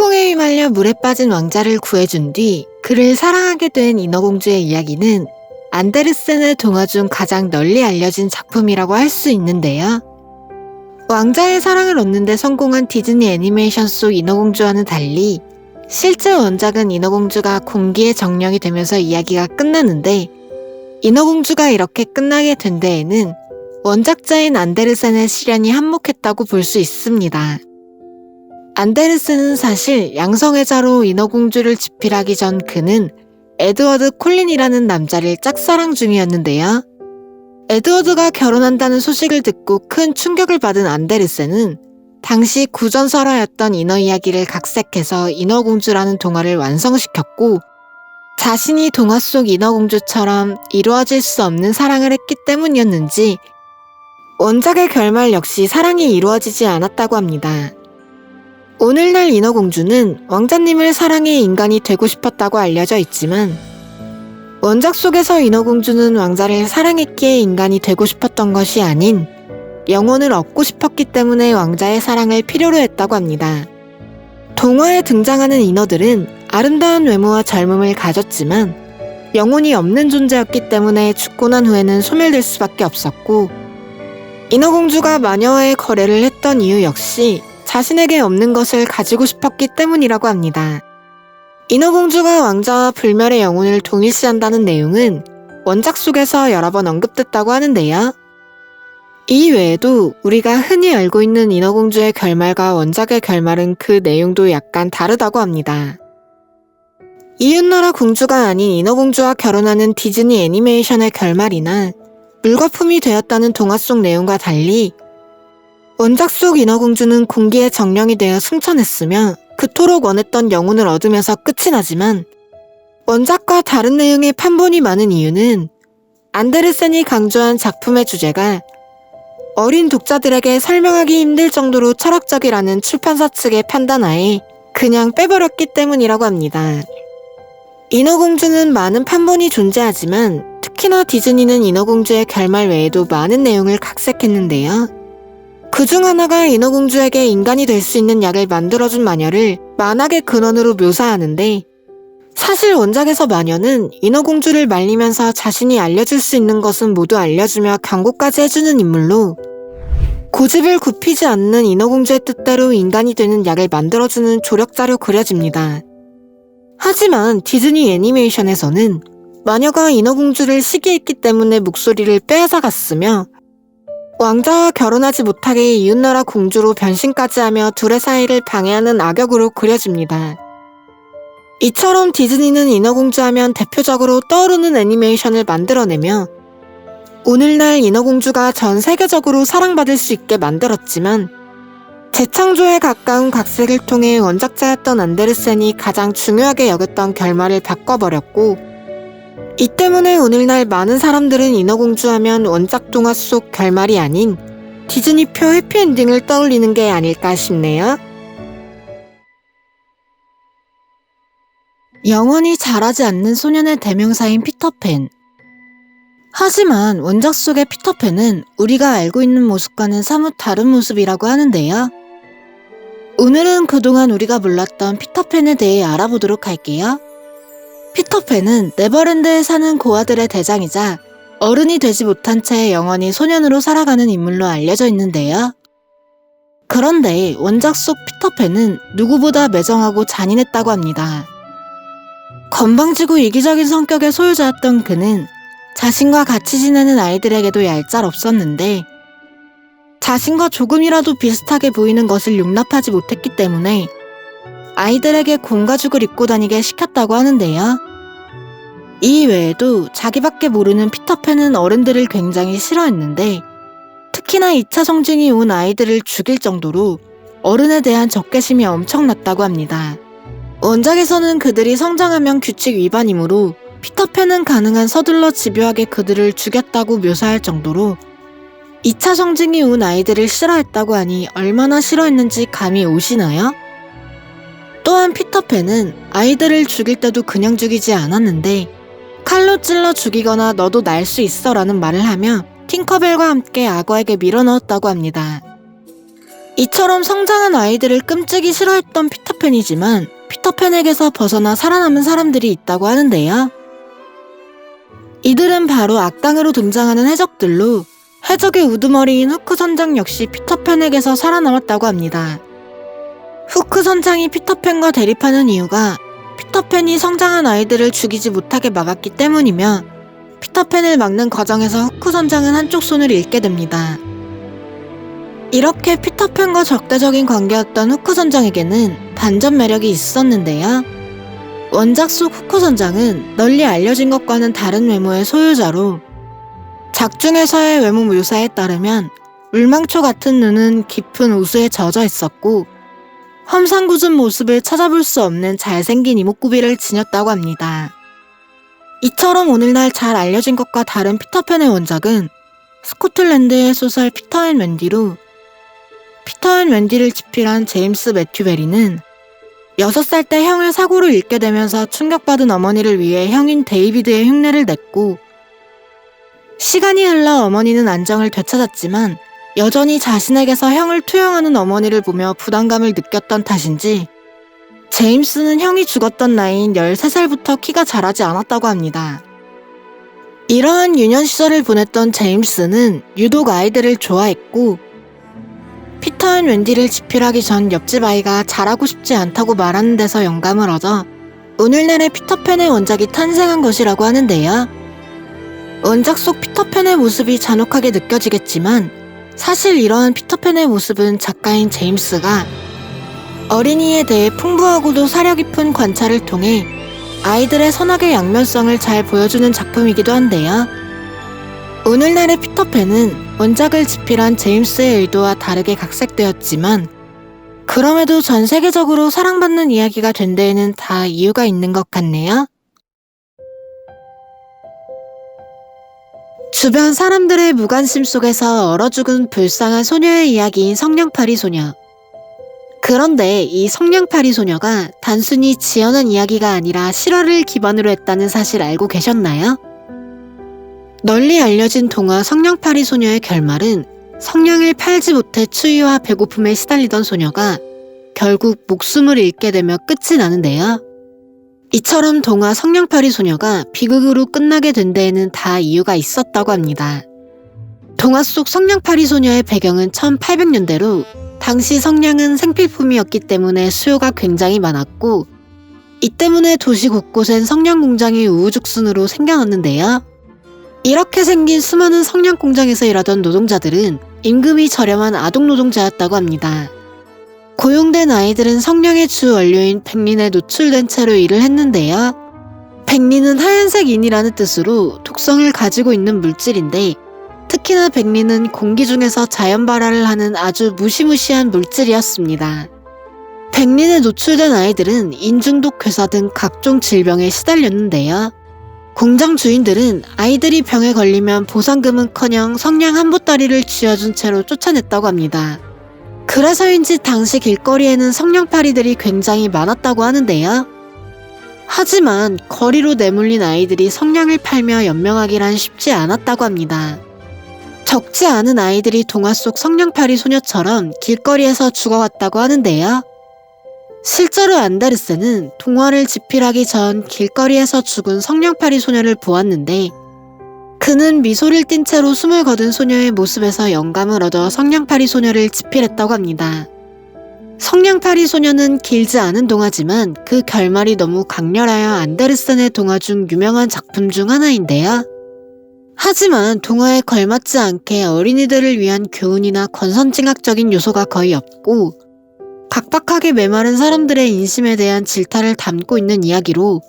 폭풍에 휘말려 물에 빠진 왕자를 구해준 뒤 그를 사랑하게 된 인어공주의 이야기는 안데르센의 동화 중 가장 널리 알려진 작품이라고 할 수 있는데요. 왕자의 사랑을 얻는 데 성공한 디즈니 애니메이션 속 인어공주와는 달리 실제 원작은 인어공주가 공기에 정령이 되면서 이야기가 끝나는데, 인어공주가 이렇게 끝나게 된 데에는 원작자인 안데르센의 시련이 한몫했다고 볼 수 있습니다. 안데르센은 사실 양성애자로 인어공주를 집필하기 전 그는 에드워드 콜린이라는 남자를 짝사랑 중이었는데요. 에드워드가 결혼한다는 소식을 듣고 큰 충격을 받은 안데르센은 당시 구전설화였던 인어 이야기를 각색해서 인어공주라는 동화를 완성시켰고, 자신이 동화 속 인어공주처럼 이루어질 수 없는 사랑을 했기 때문이었는지 원작의 결말 역시 사랑이 이루어지지 않았다고 합니다. 오늘날 인어공주는 왕자님을 사랑해 인간이 되고 싶었다고 알려져 있지만, 원작 속에서 인어공주는 왕자를 사랑했기에 인간이 되고 싶었던 것이 아닌 영혼을 얻고 싶었기 때문에 왕자의 사랑을 필요로 했다고 합니다. 동화에 등장하는 인어들은 아름다운 외모와 젊음을 가졌지만 영혼이 없는 존재였기 때문에 죽고 난 후에는 소멸될 수밖에 없었고, 인어공주가 마녀와의 거래를 했던 이유 역시 자신에게 없는 것을 가지고 싶었기 때문이라고 합니다. 인어공주가 왕자와 불멸의 영혼을 동일시한다는 내용은 원작 속에서 여러 번 언급됐다고 하는데요. 이 외에도 우리가 흔히 알고 있는 인어공주의 결말과 원작의 결말은 그 내용도 약간 다르다고 합니다. 이웃나라 공주가 아닌 인어공주와 결혼하는 디즈니 애니메이션의 결말이나 물거품이 되었다는 동화 속 내용과 달리 원작 속 인어공주는 공기의 정령이 되어 승천했으며 그토록 원했던 영혼을 얻으면서 끝이 나지만, 원작과 다른 내용의 판본이 많은 이유는 안데르센이 강조한 작품의 주제가 어린 독자들에게 설명하기 힘들 정도로 철학적이라는 출판사 측의 판단하에 그냥 빼버렸기 때문이라고 합니다. 인어공주는 많은 판본이 존재하지만 특히나 디즈니는 인어공주의 결말 외에도 많은 내용을 각색했는데요. 그중 하나가 인어공주에게 인간이 될 수 있는 약을 만들어준 마녀를 만악의 근원으로 묘사하는데, 사실 원작에서 마녀는 인어공주를 말리면서 자신이 알려줄 수 있는 것은 모두 알려주며 경고까지 해주는 인물로, 고집을 굽히지 않는 인어공주의 뜻대로 인간이 되는 약을 만들어주는 조력자로 그려집니다. 하지만 디즈니 애니메이션에서는 마녀가 인어공주를 시기했기 때문에 목소리를 빼앗아갔으며, 왕자와 결혼하지 못하게 이웃나라 공주로 변신까지 하며 둘의 사이를 방해하는 악역으로 그려집니다. 이처럼 디즈니는 인어공주 하면 대표적으로 떠오르는 애니메이션을 만들어내며 오늘날 인어공주가 전 세계적으로 사랑받을 수 있게 만들었지만, 재창조에 가까운 각색을 통해 원작자였던 안데르센이 가장 중요하게 여겼던 결말을 바꿔버렸고, 이 때문에 오늘날 많은 사람들은 인어공주 하면 원작 동화 속 결말이 아닌 디즈니표 해피엔딩을 떠올리는 게 아닐까 싶네요. 영원히 자라지 않는 소년의 대명사인 피터팬. 하지만 원작 속의 피터팬은 우리가 알고 있는 모습과는 사뭇 다른 모습이라고 하는데요. 오늘은 그동안 우리가 몰랐던 피터팬에 대해 알아보도록 할게요. 피터팬은 네버랜드에 사는 고아들의 대장이자 어른이 되지 못한 채 영원히 소년으로 살아가는 인물로 알려져 있는데요. 그런데 원작 속 피터팬은 누구보다 매정하고 잔인했다고 합니다. 건방지고 이기적인 성격의 소유자였던 그는 자신과 같이 지내는 아이들에게도 얄짤없었는데, 자신과 조금이라도 비슷하게 보이는 것을 용납하지 못했기 때문에 아이들에게 곰가죽을 입고 다니게 시켰다고 하는데요. 이 외에도 자기밖에 모르는 피터팬은 어른들을 굉장히 싫어했는데, 특히나 2차 성징이 온 아이들을 죽일 정도로 어른에 대한 적개심이 엄청났다고 합니다. 원작에서는 그들이 성장하면 규칙 위반이므로 피터팬은 가능한 서둘러 집요하게 그들을 죽였다고 묘사할 정도로 2차 성징이 온 아이들을 싫어했다고 하니 얼마나 싫어했는지 감이 오시나요? 또한 피터팬은 아이들을 죽일 때도 그냥 죽이지 않았는데 칼로 찔러 죽이거나 너도 날 수 있어 라는 말을 하며 팅커벨과 함께 악어에게 밀어넣었다고 합니다. 이처럼 성장한 아이들을 끔찍이 싫어했던 피터팬이지만 피터팬에게서 벗어나 살아남은 사람들이 있다고 하는데요. 이들은 바로 악당으로 등장하는 해적들로 해적의 우두머리인 후크 선장 역시 피터팬에게서 살아남았다고 합니다. 후크 선장이 피터팬과 대립하는 이유가 피터팬이 성장한 아이들을 죽이지 못하게 막았기 때문이며 피터팬을 막는 과정에서 후크 선장은 한쪽 손을 잃게 됩니다. 이렇게 피터팬과 적대적인 관계였던 후크 선장에게는 반전 매력이 있었는데요. 원작 속 후크 선장은 널리 알려진 것과는 다른 외모의 소유자로 작중에서의 외모 묘사에 따르면 물망초 같은 눈은 깊은 우수에 젖어 있었고 험상궂은 모습을 찾아볼 수 없는 잘생긴 이목구비를 지녔다고 합니다. 이처럼 오늘날 잘 알려진 것과 다른 피터팬의 원작은 스코틀랜드의 소설 피터 앤 웬디로 피터 앤 웬디를 집필한 제임스 매튜 베리는 6살 때 형을 사고로 잃게 되면서 충격받은 어머니를 위해 형인 데이비드의 흉내를 냈고 시간이 흘러 어머니는 안정을 되찾았지만 여전히 자신에게서 형을 투영하는 어머니를 보며 부담감을 느꼈던 탓인지 제임스는 형이 죽었던 나이인 13살부터 키가 자라지 않았다고 합니다. 이러한 유년 시절을 보냈던 제임스는 유독 아이들을 좋아했고 피터 앤 웬디를 집필하기 전 옆집 아이가 자라고 싶지 않다고 말하는 데서 영감을 얻어 오늘날의 피터팬의 원작이 탄생한 것이라고 하는데요. 원작 속 피터팬의 모습이 잔혹하게 느껴지겠지만 사실 이러한 피터팬의 모습은 작가인 제임스가 어린이에 대해 풍부하고도 사려 깊은 관찰을 통해 아이들의 선악의 양면성을 잘 보여주는 작품이기도 한데요. 오늘날의 피터팬은 원작을 집필한 제임스의 의도와 다르게 각색되었지만 그럼에도 전 세계적으로 사랑받는 이야기가 된 데에는 다 이유가 있는 것 같네요. 주변 사람들의 무관심 속에서 얼어 죽은 불쌍한 소녀의 이야기인 성냥팔이 소녀. 그런데 이 성냥팔이 소녀가 단순히 지어낸 이야기가 아니라 실화를 기반으로 했다는 사실 알고 계셨나요? 널리 알려진 동화 성냥팔이 소녀의 결말은 성냥을 팔지 못해 추위와 배고픔에 시달리던 소녀가 결국 목숨을 잃게 되며 끝이 나는데요. 이처럼 동화 성냥팔이 소녀가 비극으로 끝나게 된 데에는 다 이유가 있었다고 합니다. 동화 속 성냥팔이 소녀의 배경은 1800년대로 당시 성냥은 생필품이었기 때문에 수요가 굉장히 많았고 이 때문에 도시 곳곳엔 성냥 공장이 우후죽순으로 생겨났는데요. 이렇게 생긴 수많은 성냥 공장에서 일하던 노동자들은 임금이 저렴한 아동 노동자였다고 합니다. 고용된 아이들은 성냥의 주 원료인 백린에 노출된 채로 일을 했는데요. 백린은 하얀색 인이라는 뜻으로 독성을 가지고 있는 물질인데 특히나 백린은 공기 중에서 자연 발화를 하는 아주 무시무시한 물질이었습니다. 백린에 노출된 아이들은 인중독 괴사 등 각종 질병에 시달렸는데요. 공장 주인들은 아이들이 병에 걸리면 보상금은커녕 성냥 한 보따리를 쥐어준 채로 쫓아냈다고 합니다. 그래서인지 당시 길거리에는 성냥팔이들이 굉장히 많았다고 하는데요. 하지만 거리로 내몰린 아이들이 성냥을 팔며 연명하기란 쉽지 않았다고 합니다. 적지 않은 아이들이 동화 속 성냥팔이 소녀처럼 길거리에서 죽어갔다고 하는데요. 실제로 안데르센은 동화를 집필하기 전 길거리에서 죽은 성냥팔이 소녀를 보았는데 그는 미소를 띤 채로 숨을 거둔 소녀의 모습에서 영감을 얻어 성냥팔이 소녀를 집필했다고 합니다. 성냥팔이 소녀는 길지 않은 동화지만 그 결말이 너무 강렬하여 안데르센의 동화 중 유명한 작품 중 하나인데요. 하지만 동화에 걸맞지 않게 어린이들을 위한 교훈이나 권선징악적인 요소가 거의 없고 각박하게 메마른 사람들의 인심에 대한 질타를 담고 있는 이야기로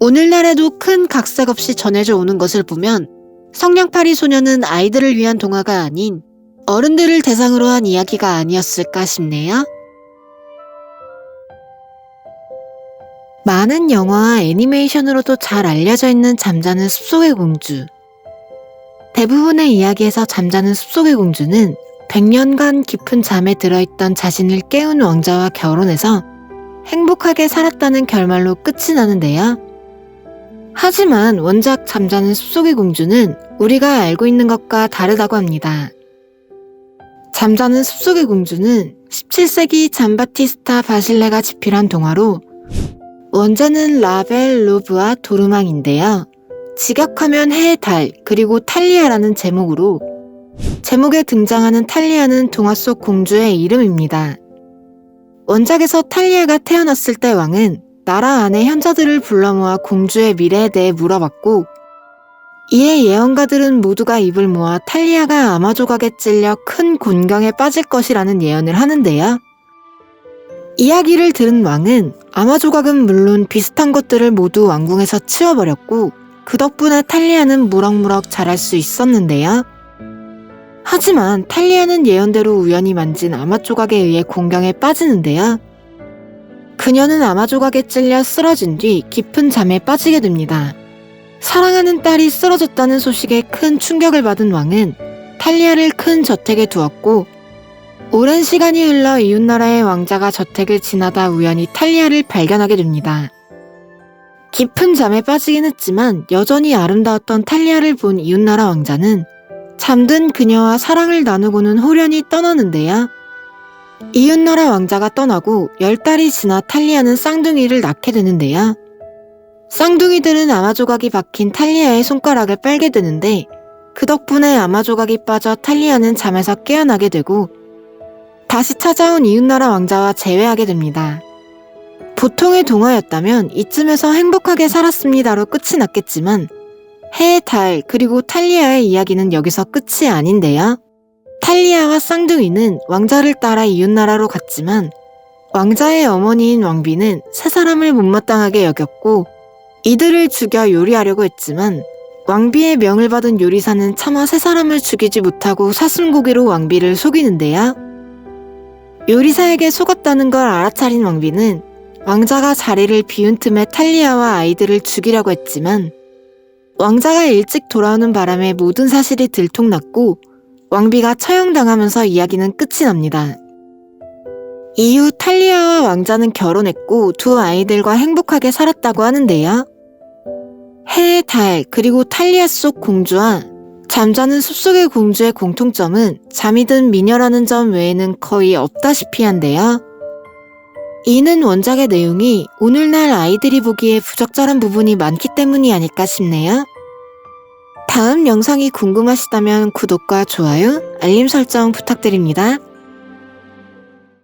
오늘날에도 큰 각색 없이 전해져 오는 것을 보면 성냥팔이 소녀는 아이들을 위한 동화가 아닌 어른들을 대상으로 한 이야기가 아니었을까 싶네요. 많은 영화와 애니메이션으로도 잘 알려져 있는 잠자는 숲속의 공주. 대부분의 이야기에서 잠자는 숲속의 공주는 100년간 깊은 잠에 들어있던 자신을 깨운 왕자와 결혼해서 행복하게 살았다는 결말로 끝이 나는데요. 하지만 원작 잠자는 숲속의 공주는 우리가 알고 있는 것과 다르다고 합니다. 잠자는 숲속의 공주는 17세기 잠바티스타 바실레가 집필한 동화로 원제는 라벨 루브와 도르망인데요. 직역하면 해의 달 그리고 탈리아라는 제목에 등장하는 탈리아는 동화 속 공주의 이름입니다. 원작에서 탈리아가 태어났을 때 왕은 나라 안의 현자들을 불러 모아 공주의 미래에 대해 물어봤고, 이에 예언가들은 모두가 입을 모아 탈리아가 아마 조각에 찔려 큰 곤경에 빠질 것이라는 예언을 하는데요. 이야기를 들은 왕은 아마 조각은 물론 비슷한 것들을 모두 왕궁에서 치워버렸고, 그 덕분에 탈리아는 무럭무럭 자랄 수 있었는데요. 하지만 탈리아는 예언대로 우연히 만진 아마 조각에 의해 곤경에 빠지는데요. 그녀는 아마 조각에 찔려 쓰러진 뒤 깊은 잠에 빠지게 됩니다. 사랑하는 딸이 쓰러졌다는 소식에 큰 충격을 받은 왕은 탈리아를 큰 저택에 두었고, 오랜 시간이 흘러 이웃나라의 왕자가 저택을 지나다 우연히 탈리아를 발견하게 됩니다. 깊은 잠에 빠지긴 했지만 여전히 아름다웠던 탈리아를 본 이웃나라 왕자는 잠든 그녀와 사랑을 나누고는 호련히 떠나는데요. 이웃나라 왕자가 떠나고 10달이 지나 탈리아는 쌍둥이를 낳게 되는데요. 쌍둥이들은 아마 조각이 박힌 탈리아의 손가락을 빨게 되는데, 그 덕분에 아마 조각이 빠져 탈리아는 잠에서 깨어나게 되고 다시 찾아온 이웃나라 왕자와 재회하게 됩니다. 보통의 동화였다면 이쯤에서 행복하게 살았습니다로 끝이 났겠지만, 해의 달 그리고 탈리아의 이야기는 여기서 끝이 아닌데요. 탈리아와 쌍둥이는 왕자를 따라 이웃나라로 갔지만 왕자의 어머니인 왕비는 세 사람을 못마땅하게 여겼고 이들을 죽여 요리하려고 했지만 왕비의 명을 받은 요리사는 차마 세 사람을 죽이지 못하고 사슴고기로 왕비를 속이는데요. 요리사에게 속았다는 걸 알아차린 왕비는 왕자가 자리를 비운 틈에 탈리아와 아이들을 죽이려고 했지만 왕자가 일찍 돌아오는 바람에 모든 사실이 들통났고 왕비가 처형당하면서 이야기는 끝이 납니다. 이후 탈리아와 왕자는 결혼했고 두 아이들과 행복하게 살았다고 하는데요. 해의 달 그리고 탈리아 속 공주와 잠자는 숲속의 공주의 공통점은 잠이 든 미녀라는 점 외에는 거의 없다시피 한데요. 이는 원작의 내용이 오늘날 아이들이 보기에 부적절한 부분이 많기 때문이 아닐까 싶네요. 다음 영상이 궁금하시다면 구독과 좋아요, 알림 설정 부탁드립니다.